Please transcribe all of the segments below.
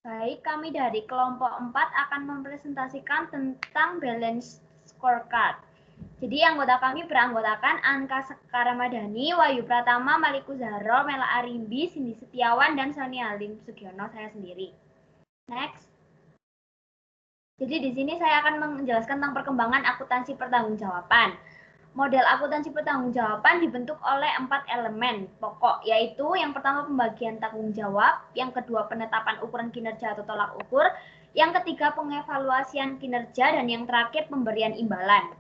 Baik, kami dari kelompok 4 akan mempresentasikan tentang balance scorecard. Jadi anggota kami beranggotakan Anka Sekaramadani, Wahyu Pratama, Maliku Zahro, Mela Arimbi, Cindy Setiawan, dan Sonia Lim Sugiono, saya sendiri. Next. Jadi di sini saya akan menjelaskan tentang perkembangan akuntansi pertanggungjawaban. Model akuntansi pertanggungjawaban dibentuk oleh 4 elemen pokok, yaitu yang pertama pembagian tanggung jawab, yang kedua penetapan ukuran kinerja atau tolak ukur, yang ketiga pengevaluasian kinerja, dan yang terakhir pemberian imbalan.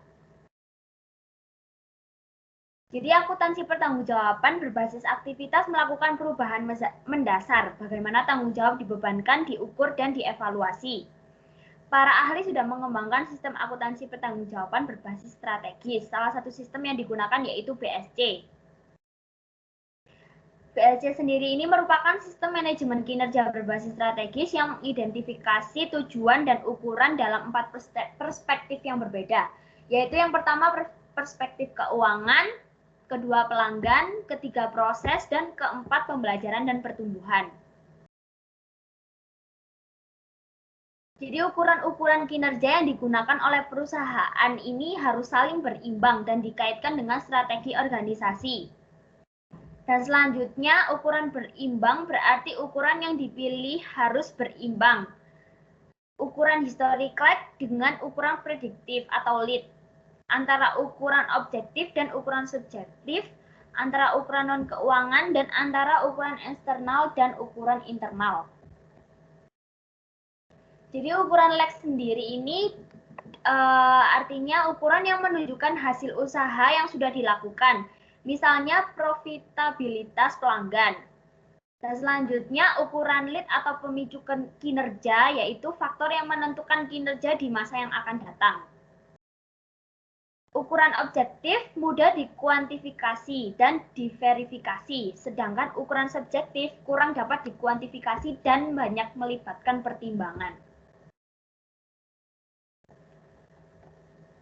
Jadi akuntansi pertanggungjawaban berbasis aktivitas melakukan perubahan mendasar, bagaimana tanggung jawab dibebankan, diukur, dan dievaluasi. Para ahli sudah mengembangkan sistem akuntansi pertanggungjawaban berbasis strategis. Salah satu sistem yang digunakan yaitu BSC. BSC sendiri ini merupakan sistem manajemen kinerja berbasis strategis yang mengidentifikasi tujuan dan ukuran dalam 4 perspektif yang berbeda, yaitu yang pertama perspektif keuangan, kedua pelanggan, ketiga proses, dan keempat pembelajaran dan pertumbuhan. Jadi ukuran-ukuran kinerja yang digunakan oleh perusahaan ini harus saling berimbang dan dikaitkan dengan strategi organisasi. Dan selanjutnya ukuran berimbang berarti ukuran yang dipilih harus berimbang. Ukuran historical dengan ukuran prediktif atau lead. Antara ukuran objektif dan ukuran subjektif, antara ukuran non-keuangan dan antara ukuran eksternal dan ukuran internal. Jadi ukuran LEX sendiri ini artinya ukuran yang menunjukkan hasil usaha yang sudah dilakukan, misalnya profitabilitas pelanggan. Dan selanjutnya ukuran lead atau pemicu kinerja, yaitu faktor yang menentukan kinerja di masa yang akan datang. Ukuran objektif mudah dikuantifikasi dan diverifikasi, sedangkan ukuran subjektif kurang dapat dikuantifikasi dan banyak melibatkan pertimbangan.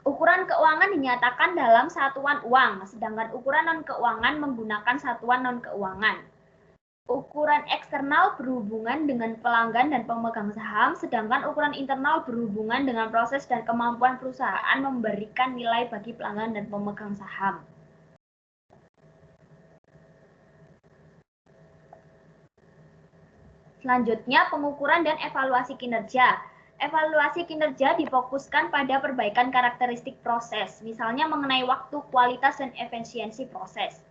Ukuran keuangan dinyatakan dalam satuan uang, sedangkan ukuran non-keuangan menggunakan satuan non-keuangan. Ukuran eksternal berhubungan dengan pelanggan dan pemegang saham, sedangkan ukuran internal berhubungan dengan proses dan kemampuan perusahaan memberikan nilai bagi pelanggan dan pemegang saham. Selanjutnya, pengukuran dan evaluasi kinerja. Evaluasi kinerja difokuskan pada perbaikan karakteristik proses, misalnya mengenai waktu, kualitas, dan efisiensi proses.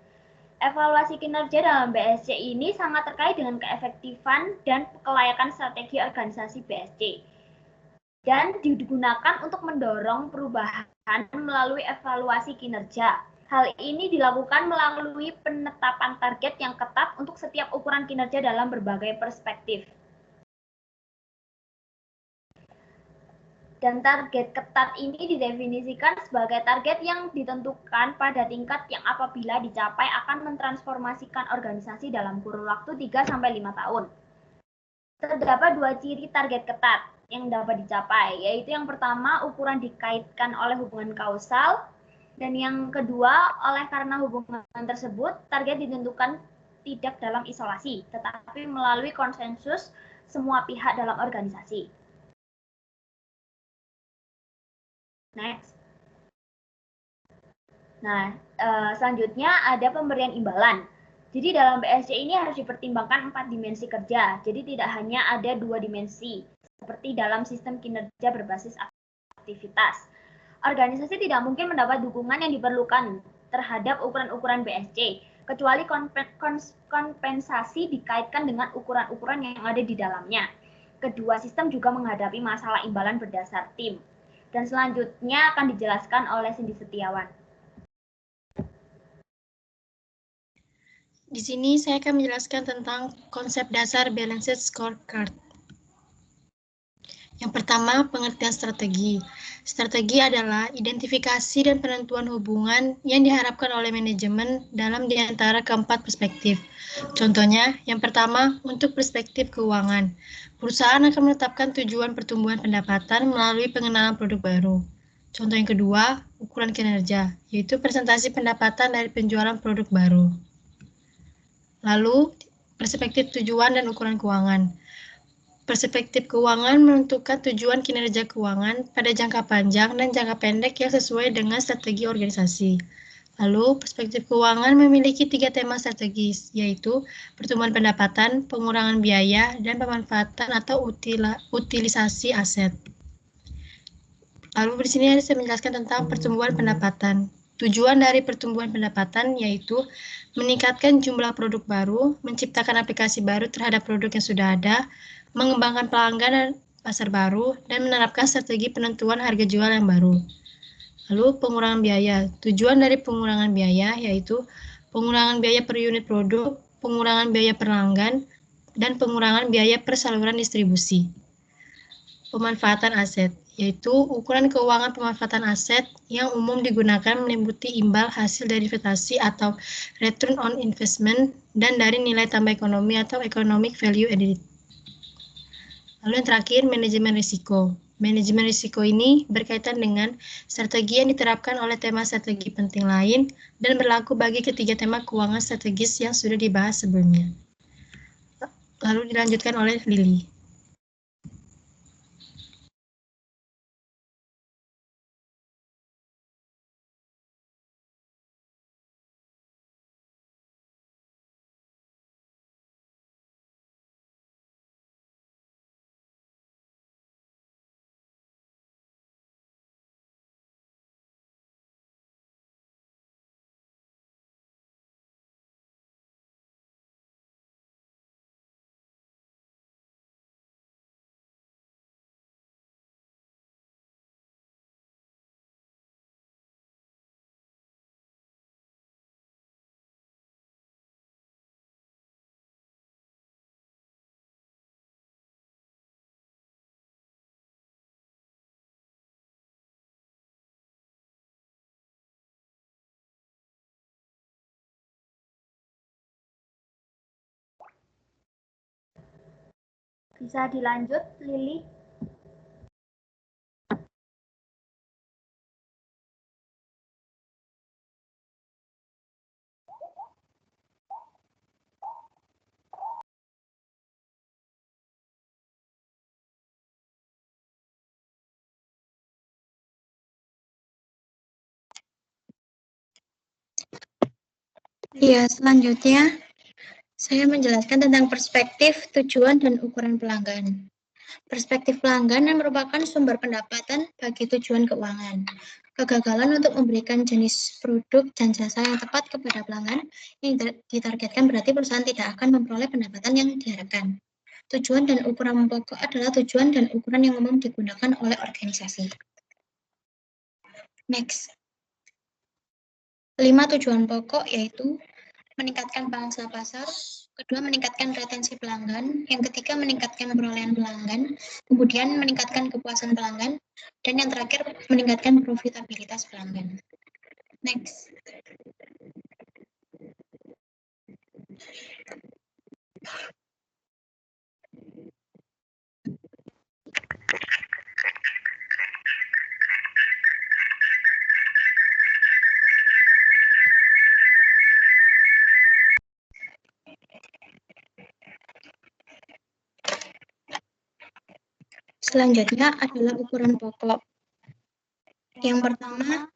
Evaluasi kinerja dalam BSC ini sangat terkait dengan keefektifan dan kelayakan strategi organisasi BSC. Dan digunakan untuk mendorong perubahan melalui evaluasi kinerja. Hal ini dilakukan melalui penetapan target yang ketat untuk setiap ukuran kinerja dalam berbagai perspektif. Dan target ketat ini didefinisikan sebagai target yang ditentukan pada tingkat yang apabila dicapai akan mentransformasikan organisasi dalam kurun waktu 3-5 tahun. Terdapat 2 ciri target ketat yang dapat dicapai, yaitu yang pertama ukuran dikaitkan oleh hubungan kausal, dan yang kedua oleh karena hubungan tersebut target ditentukan tidak dalam isolasi, tetapi melalui konsensus semua pihak dalam organisasi. Next. Nah, selanjutnya ada pemberian imbalan. Jadi dalam BSC ini harus dipertimbangkan 4 dimensi kerja. Jadi tidak hanya ada 2 dimensi, seperti dalam sistem kinerja berbasis aktivitas. Organisasi tidak mungkin mendapat dukungan yang diperlukan terhadap ukuran-ukuran BSC, kecuali kompensasi dikaitkan dengan ukuran-ukuran yang ada di dalamnya. Kedua sistem juga menghadapi masalah imbalan berdasar tim. Dan selanjutnya akan dijelaskan oleh Cindy Setiawan. Di sini saya akan menjelaskan tentang konsep dasar balanced scorecard. Yang pertama, pengertian strategi. Strategi adalah identifikasi dan penentuan hubungan yang diharapkan oleh manajemen dalam di antara keempat perspektif. Contohnya, yang pertama, untuk perspektif keuangan. Perusahaan akan menetapkan tujuan pertumbuhan pendapatan melalui pengenalan produk baru. Contoh yang kedua, ukuran kinerja, yaitu presentasi pendapatan dari penjualan produk baru. Lalu, perspektif tujuan dan ukuran keuangan. Perspektif keuangan menentukan tujuan kinerja keuangan pada jangka panjang dan jangka pendek yang sesuai dengan strategi organisasi. Lalu, perspektif keuangan memiliki 3 tema strategis, yaitu pertumbuhan pendapatan, pengurangan biaya, dan pemanfaatan atau utilisasi aset. Lalu di sini saya menjelaskan tentang pertumbuhan pendapatan. Tujuan dari pertumbuhan pendapatan yaitu meningkatkan jumlah produk baru, menciptakan aplikasi baru terhadap produk yang sudah ada, mengembangkan pelanggan dan pasar baru, dan menerapkan strategi penentuan harga jual yang baru. Lalu pengurangan biaya. Tujuan dari pengurangan biaya yaitu pengurangan biaya per unit produk, pengurangan biaya per pelanggan, dan pengurangan biaya per saluran distribusi. Pemanfaatan aset, yaitu ukuran keuangan pemanfaatan aset yang umum digunakan meliputi imbal hasil dari investasi atau return on investment dan dari nilai tambah ekonomi atau economic value added. Lalu yang terakhir, manajemen risiko. Manajemen risiko ini berkaitan dengan strategi yang diterapkan oleh tema strategi penting lain dan berlaku bagi ketiga tema keuangan strategis yang sudah dibahas sebelumnya. Lalu dilanjutkan oleh Lily. Bisa dilanjut, Lili? Iya, selanjutnya saya menjelaskan tentang perspektif, tujuan, dan ukuran pelanggan. Perspektif pelanggan yang merupakan sumber pendapatan bagi tujuan keuangan. Kegagalan untuk memberikan jenis produk dan jasa yang tepat kepada pelanggan yang ditargetkan berarti perusahaan tidak akan memperoleh pendapatan yang diharapkan. Tujuan dan ukuran pokok adalah tujuan dan ukuran yang umum digunakan oleh organisasi. Next. 5 tujuan pokok yaitu meningkatkan pangsa pasar, kedua meningkatkan retensi pelanggan, yang ketiga meningkatkan perolehan pelanggan, kemudian meningkatkan kepuasan pelanggan, dan yang terakhir meningkatkan profitabilitas pelanggan. Next. Selanjutnya adalah ukuran pokok. Yang pertama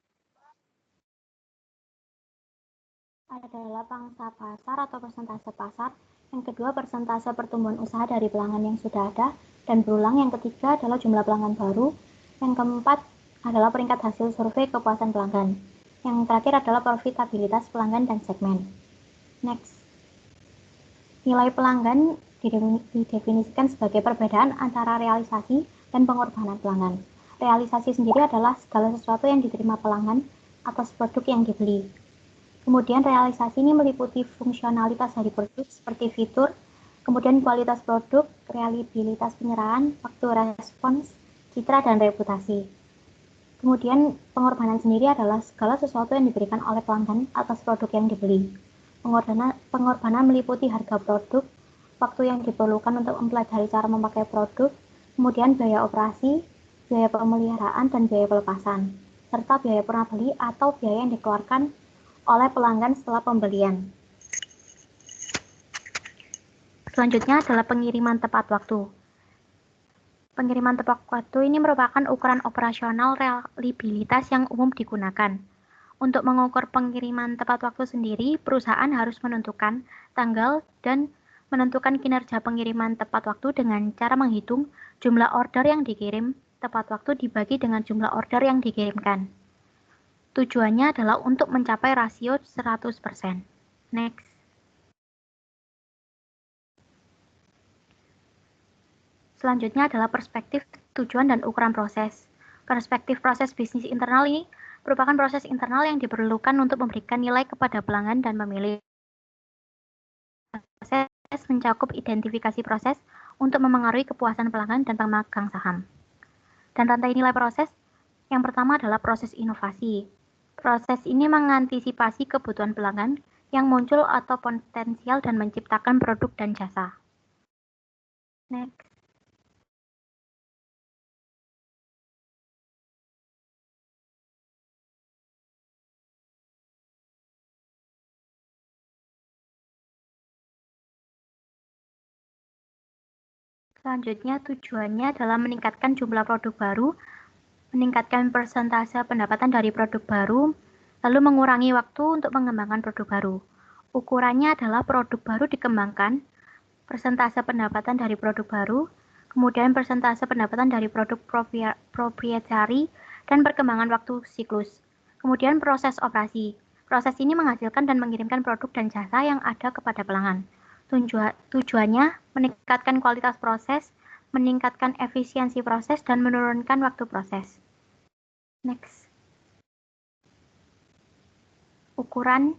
adalah pangsa pasar atau persentase pasar. Yang kedua, persentase pertumbuhan usaha dari pelanggan yang sudah ada dan berulang. Yang ketiga adalah jumlah pelanggan baru. Yang keempat adalah peringkat hasil survei kepuasan pelanggan. Yang terakhir adalah profitabilitas pelanggan dan segmen. Next. Nilai pelanggan didefinisikan sebagai perbedaan antara realisasi dan pengorbanan pelanggan. Realisasi sendiri adalah segala sesuatu yang diterima pelanggan atas produk yang dibeli. Kemudian realisasi ini meliputi fungsionalitas dari produk seperti fitur, kemudian kualitas produk, reliabilitas penyerahan, waktu respons, citra, dan reputasi. Kemudian pengorbanan sendiri adalah segala sesuatu yang diberikan oleh pelanggan atas produk yang dibeli. Pengorbanan meliputi harga produk, waktu yang diperlukan untuk mempelajari cara memakai produk, kemudian biaya operasi, biaya pemeliharaan, dan biaya pelepasan, serta biaya pernah beli atau biaya yang dikeluarkan oleh pelanggan setelah pembelian. Selanjutnya adalah pengiriman tepat waktu. Pengiriman tepat waktu ini merupakan ukuran operasional reliabilitas yang umum digunakan. Untuk mengukur pengiriman tepat waktu sendiri, perusahaan harus menentukan tanggal dan menentukan kinerja pengiriman tepat waktu dengan cara menghitung jumlah order yang dikirim tepat waktu dibagi dengan jumlah order yang dikirimkan. Tujuannya adalah untuk mencapai rasio 100%. Next. Selanjutnya adalah perspektif, tujuan, dan ukuran proses. Perspektif proses bisnis internal ini merupakan proses internal yang diperlukan untuk memberikan nilai kepada pelanggan dan pemilih. Proses mencakup identifikasi proses untuk memengaruhi kepuasan pelanggan dan pemegang saham. Dan rantai nilai proses yang pertama adalah proses inovasi. Proses ini mengantisipasi kebutuhan pelanggan yang muncul atau potensial dan menciptakan produk dan jasa. Next. Selanjutnya, tujuannya adalah meningkatkan jumlah produk baru, meningkatkan persentase pendapatan dari produk baru, lalu mengurangi waktu untuk mengembangkan produk baru. Ukurannya adalah produk baru dikembangkan, persentase pendapatan dari produk baru, kemudian persentase pendapatan dari produk proprietari, dan perkembangan waktu siklus. Kemudian proses operasi. Proses ini menghasilkan dan mengirimkan produk dan jasa yang ada kepada pelanggan. Tujuannya meningkatkan kualitas proses, meningkatkan efisiensi proses, dan menurunkan waktu proses. Next. Ukuran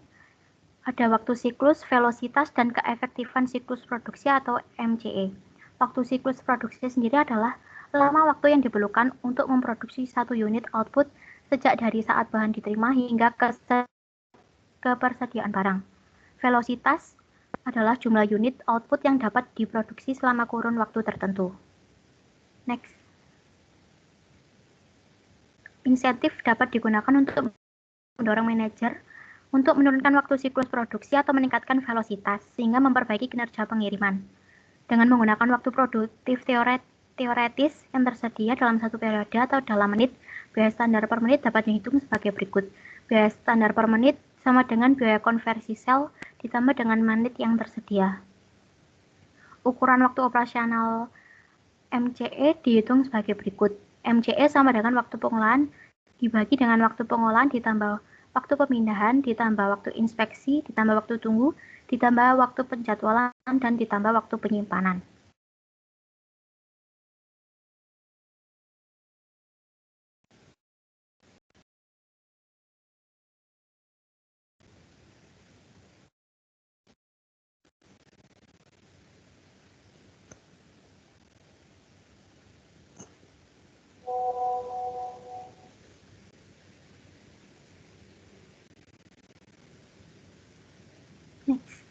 ada waktu siklus, velositas, dan keefektifan siklus produksi atau MCE. Waktu siklus produksi sendiri adalah lama waktu yang diperlukan untuk memproduksi satu unit output sejak dari saat bahan diterima hingga ke persediaan barang. Velositas adalah jumlah unit output yang dapat diproduksi selama kurun waktu tertentu. Next. Insentif dapat digunakan untuk mendorong manajer untuk menurunkan waktu siklus produksi atau meningkatkan velositas sehingga memperbaiki kinerja pengiriman. Dengan menggunakan waktu produktif teoretis yang tersedia dalam satu periode atau dalam menit, biaya standar per menit dapat dihitung sebagai berikut. Biaya standar per menit sama dengan biaya konversi sel ditambah dengan menit yang tersedia. Ukuran waktu operasional MCE dihitung sebagai berikut. MCE sama dengan waktu pengolahan dibagi dengan waktu pengolahan ditambah waktu pemindahan, ditambah waktu inspeksi, ditambah waktu tunggu, ditambah waktu penjadwalan, dan ditambah waktu penyimpanan. Next.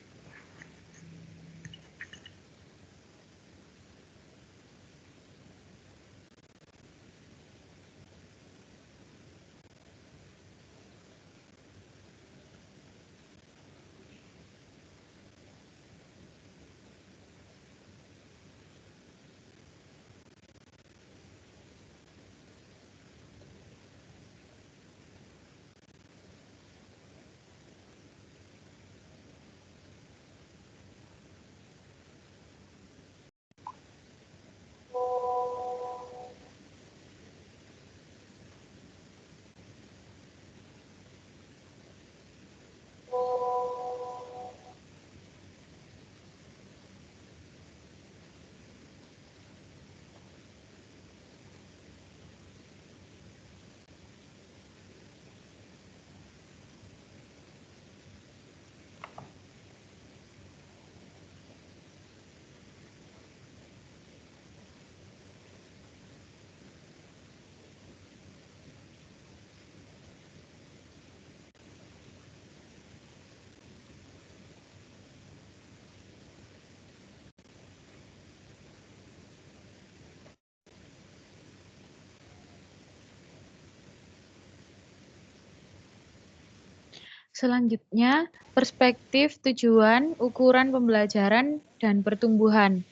Selanjutnya, perspektif, tujuan, ukuran pembelajaran, dan pertumbuhan.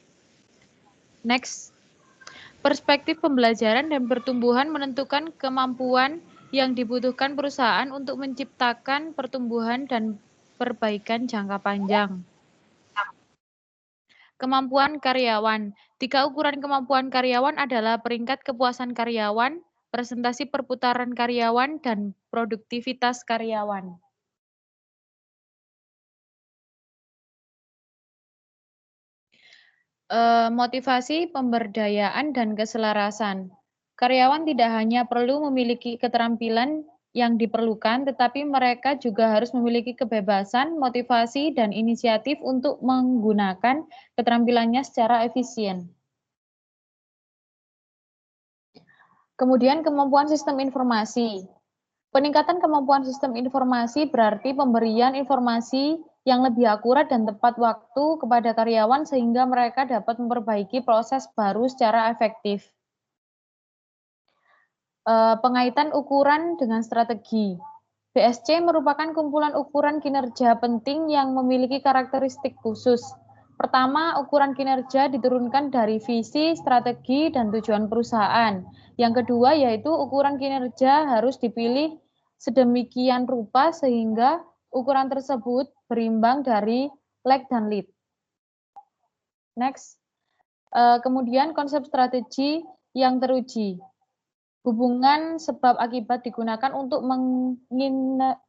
Next. Perspektif pembelajaran dan pertumbuhan menentukan kemampuan yang dibutuhkan perusahaan untuk menciptakan pertumbuhan dan perbaikan jangka panjang. Kemampuan karyawan. 3 ukuran kemampuan karyawan adalah peringkat kepuasan karyawan, presentasi perputaran karyawan, dan produktivitas karyawan. Motivasi, pemberdayaan, dan keselarasan. Karyawan tidak hanya perlu memiliki keterampilan yang diperlukan, tetapi mereka juga harus memiliki kebebasan, motivasi, dan inisiatif untuk menggunakan keterampilannya secara efisien. Kemudian kemampuan sistem informasi. Peningkatan kemampuan sistem informasi berarti pemberian informasi yang lebih akurat dan tepat waktu kepada karyawan sehingga mereka dapat memperbaiki proses baru secara efektif. Pengaitan ukuran dengan strategi. BSC merupakan kumpulan ukuran kinerja penting yang memiliki karakteristik khusus. Pertama, ukuran kinerja diturunkan dari visi, strategi, dan tujuan perusahaan. Yang kedua yaitu ukuran kinerja harus dipilih sedemikian rupa sehingga ukuran tersebut berimbang dari lag dan lead. Next. Kemudian konsep strategi yang teruji. Hubungan sebab akibat digunakan untuk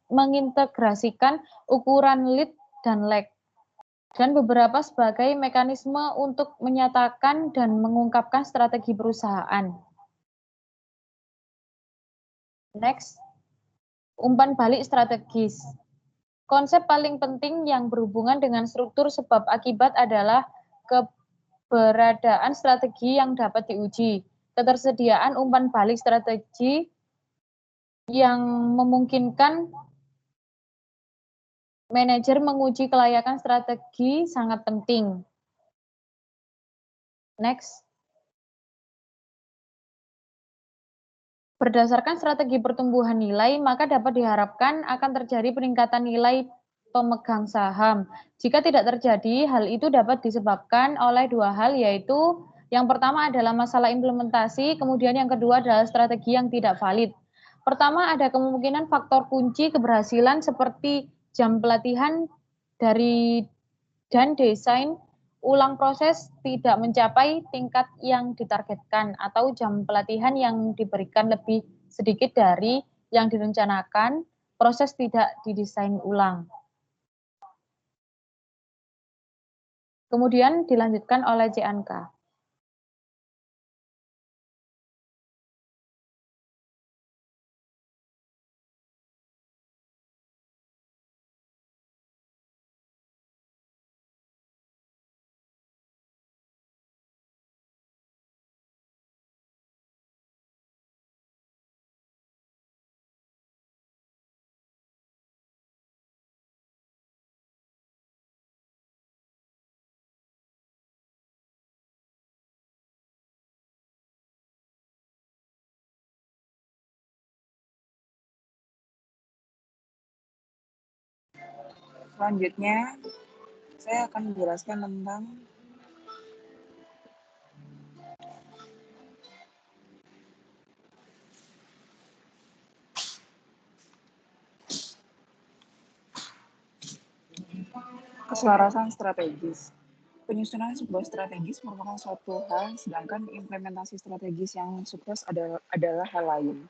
mengintegrasikan ukuran lead dan lag. Dan beberapa sebagai mekanisme untuk menyatakan dan mengungkapkan strategi perusahaan. Next. Umpan balik strategis. Konsep paling penting yang berhubungan dengan struktur sebab akibat adalah keberadaan strategi yang dapat diuji. Ketersediaan umpan balik strategi yang memungkinkan manajer menguji kelayakan strategi sangat penting. Next. Berdasarkan strategi pertumbuhan nilai, maka dapat diharapkan akan terjadi peningkatan nilai pemegang saham. Jika tidak terjadi, hal itu dapat disebabkan oleh 2 hal, yaitu yang pertama adalah masalah implementasi, kemudian yang kedua adalah strategi yang tidak valid. Pertama, ada kemungkinan faktor kunci keberhasilan seperti jam pelatihan dan desain ulang proses tidak mencapai tingkat yang ditargetkan atau jam pelatihan yang diberikan lebih sedikit dari yang direncanakan, proses tidak didesain ulang. Kemudian dilanjutkan oleh C. Anka. Selanjutnya, saya akan menjelaskan tentang keselarasan strategis. Penyusunan sebuah strategis merupakan suatu hal, sedangkan implementasi strategis yang sukses adalah hal lain.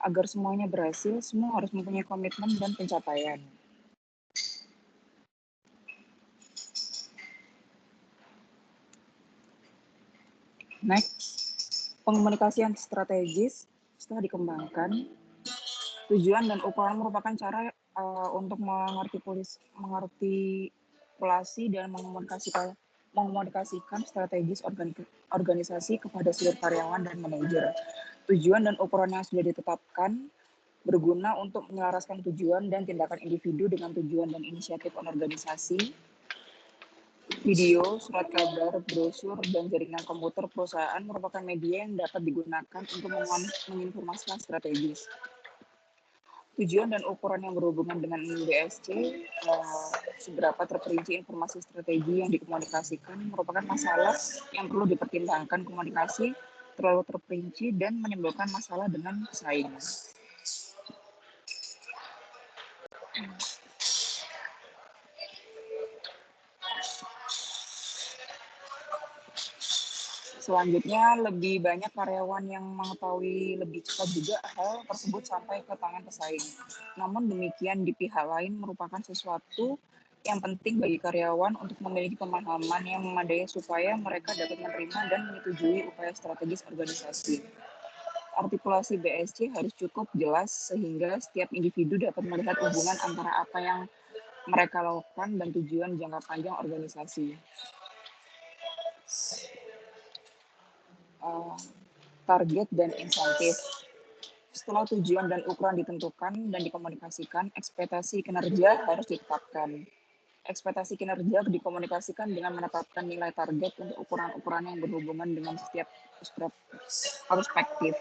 Agar semuanya berhasil, semua harus mempunyai komitmen dan pencapaian. Next, pengomunikasian strategis setelah dikembangkan, tujuan dan ukuran merupakan cara untuk mengartikulasi dan mengomunikasikan strategis organisasi kepada seluruh karyawan dan manajer. Tujuan dan ukuran yang sudah ditetapkan berguna untuk menyelaraskan tujuan dan tindakan individu dengan tujuan dan inisiatif organisasi. Video, surat kabar, brosur, dan jaringan komputer perusahaan merupakan media yang dapat digunakan untuk menginformasikan strategis. Tujuan dan ukuran yang berhubungan dengan BSC, seberapa terperinci informasi strategi yang dikomunikasikan merupakan masalah yang perlu dipertimbangkan komunikasi terlalu terperinci, dan menimbulkan masalah dengan pesaing. Selanjutnya, lebih banyak karyawan yang mengetahui lebih cepat juga hal tersebut sampai ke tangan pesaing. Namun demikian, di pihak lain merupakan sesuatu yang penting bagi karyawan untuk memiliki pemahaman yang memadai supaya mereka dapat menerima dan menyetujui upaya strategis organisasi. Artikulasi BSC harus cukup jelas sehingga setiap individu dapat melihat hubungan antara apa yang mereka lakukan dan tujuan jangka panjang organisasi. Target dan insentif. Setelah tujuan dan ukuran ditentukan dan dikomunikasikan, ekspektasi kinerja harus ditetapkan. Ekspektasi kinerja dikomunikasikan dengan menetapkan nilai target untuk ukuran-ukuran yang berhubungan dengan setiap perspektif.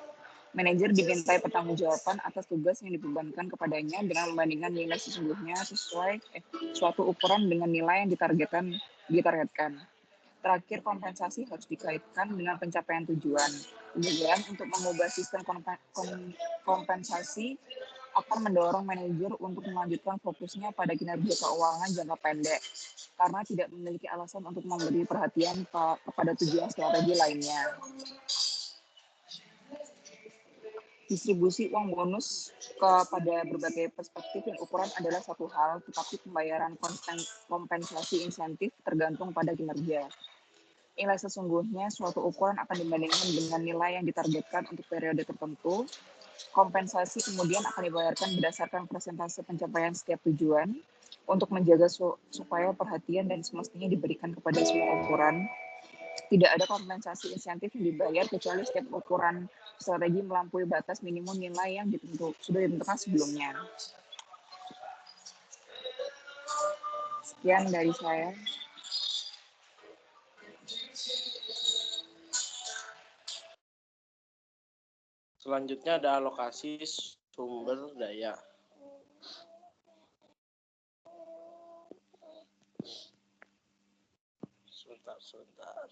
Manajer dimintai pertanggungjawaban atas tugas yang dibebankan kepadanya dengan membandingkan nilai sesungguhnya sesuai suatu ukuran dengan nilai yang ditargetkan. Terakhir, kompensasi harus dikaitkan dengan pencapaian tujuan. Kemudian, untuk mengubah sistem kompensasi akan mendorong manajer untuk melanjutkan fokusnya pada kinerja keuangan jangka pendek, karena tidak memiliki alasan untuk memberi perhatian kepada tujuan strategi lainnya. Distribusi uang bonus kepada berbagai perspektif dan ukuran adalah satu hal, tetapi pembayaran kompensasi insentif tergantung pada kinerja. Nilai sesungguhnya suatu ukuran akan dibandingkan dengan nilai yang ditargetkan untuk periode tertentu. Kompensasi kemudian akan dibayarkan berdasarkan persentase pencapaian setiap tujuan untuk menjaga supaya perhatian dan semestinya diberikan kepada semua ukuran. Tidak ada kompensasi insentif yang dibayar kecuali setiap ukuran strategi melampaui batas minimum nilai yang sudah ditentukan sebelumnya. Sekian dari saya. Selanjutnya ada alokasi sumber daya. Sebentar.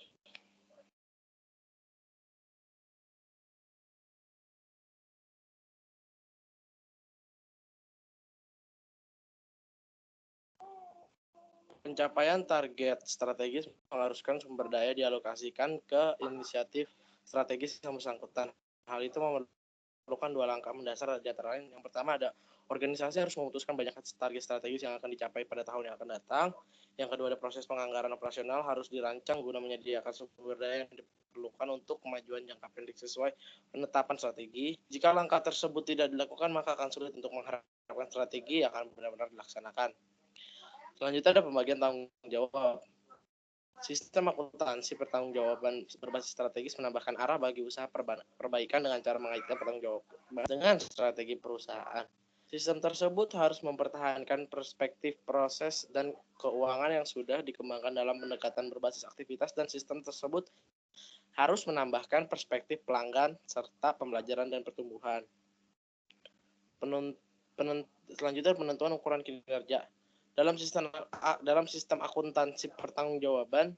Pencapaian target strategis mengharuskan sumber daya dialokasikan ke inisiatif strategis yang bersangkutan. Hal itu memerlukan dua langkah mendasar di antara lain. Yang pertama ada organisasi harus memutuskan banyak target strategis yang akan dicapai pada tahun yang akan datang. Yang kedua ada proses penganggaran operasional harus dirancang guna menyediakan sumber daya yang diperlukan untuk kemajuan jangka pendek sesuai penetapan strategi. Jika langkah tersebut tidak dilakukan, maka akan sulit untuk mengharapkan strategi yang akan benar-benar dilaksanakan. Selanjutnya ada pembagian tanggung jawab. Sistem akuntansi pertanggungjawaban berbasis strategis menambahkan arah bagi usaha perbaikan dengan cara mengaitkan pertanggungjawaban dengan strategi perusahaan. Sistem tersebut harus mempertahankan perspektif proses dan keuangan yang sudah dikembangkan dalam pendekatan berbasis aktivitas, dan sistem tersebut harus menambahkan perspektif pelanggan serta pembelajaran dan pertumbuhan. Selanjutnya penentuan ukuran kinerja. Dalam sistem akuntansi pertanggungjawaban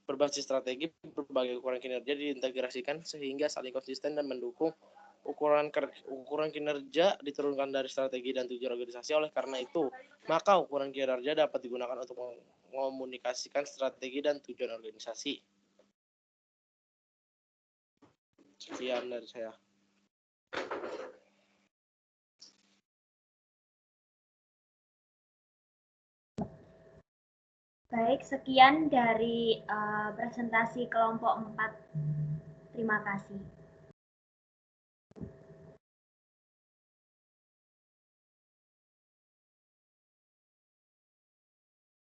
berbasis strategi, berbagai ukuran kinerja diintegrasikan sehingga saling konsisten dan mendukung. Ukuran kinerja diturunkan dari strategi dan tujuan organisasi. Oleh karena itu, maka ukuran kinerja dapat digunakan untuk mengomunikasikan strategi dan tujuan organisasi. Sekian dari saya. Baik, sekian dari presentasi kelompok 4. Terima kasih.